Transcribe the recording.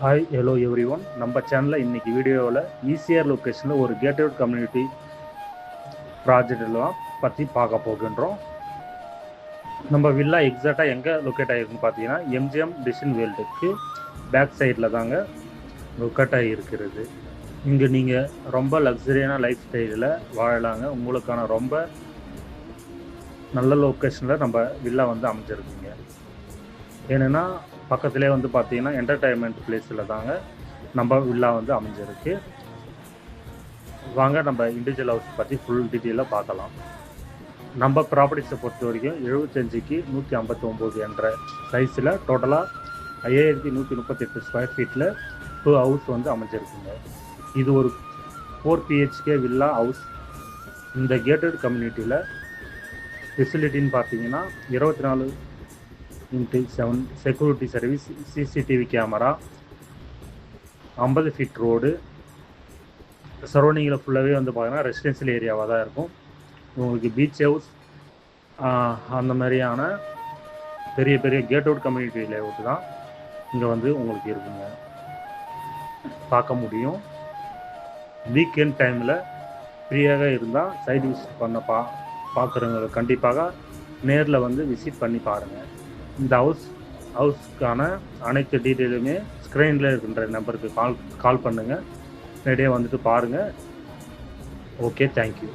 Hi hello every one. நம்ம சேனலில் இன்றைக்கி வீடியோவில் ஈசிஆர் லொக்கேஷனில் ஒரு கேட்டட் கம்யூனிட்டி ப்ராஜெக்டெல்லாம் பற்றி பார்க்க போகின்றோம். நம்ம வில்லா எக்ஸாக்டாக எங்கே லொக்கேட் ஆகிருக்குன்னு பார்த்தீங்கன்னா எம்ஜிஎம் டிசைன் வேர்ல்டுக்கு பேக் சைடில் தாங்க லொக்கேட் ஆகியிருக்கிறது. இங்கே நீங்கள் ரொம்ப லக்ஸரியான லைஃப் ஸ்டைலில் வாழலாங்க. உங்களுக்கான ரொம்ப நல்ல லொக்கேஷனில் நம்ம வில்லா வந்து அமைஞ்சிருக்குங்க. ஏன்னா பக்கத்துலேயே வந்து பார்த்தீங்கன்னா என்டர்டைன்மெண்ட் பிளேஸில் தாங்க நம்ம வில்லா வந்து அமைஞ்சிருக்கு. வாங்க நம்ம இண்டிவிஜுவல் ஹவுஸ் பற்றி ஃபுல் டீட்டெயிலாக பார்க்கலாம். நம்ம ப்ராப்பர்ட்டிஸை பொறுத்த வரைக்கும் 75க்கு 159 என்ற சைஸில் டோட்டலாக 5138 ஸ்கொயர் ஃபீட்டில் 2 ஹவுஸ் வந்து அமைஞ்சிருக்குங்க. இது ஒரு 4 PHK வில்லா ஹவுஸ். இந்த கேட்டட் கம்யூனிட்டியில் ஃபெசிலிட்டின்னு பார்த்தீங்கன்னா 24x7 security service, CCTV camera, 50 feet road. சரௌண்டிங்கில் ஃபுல்லாகவே வந்து பார்த்தீங்கன்னா ரெசிடென்ஷியல் ஏரியாவாக தான் இருக்கும். உங்களுக்கு பீச் ஹவுஸ் அந்த மாதிரியான பெரிய பெரிய கேட் அவுட் கம்யூனிட்டி லேஅவுட் தான் இங்கே வந்து உங்களுக்கு இருக்குங்க, பார்க்க முடியும். வீக்கெண்ட் டைமில் ஃப்ரீயாக இருந்தால் சைட் விசிட் பண்ண பார்க்குறவங்களுக்கு கண்டிப்பாக நேரில் வந்து விசிட் பண்ணி பாருங்கள். இந்த ஹவுஸ்க்கான அனைத்து டீட்டெயிலுமே ஸ்க்ரீனில் இருக்கின்ற நம்பருக்கு கால் பண்ணுங்கள். நேரடியாக வந்துட்டு பாருங்கள். Okay, thank you.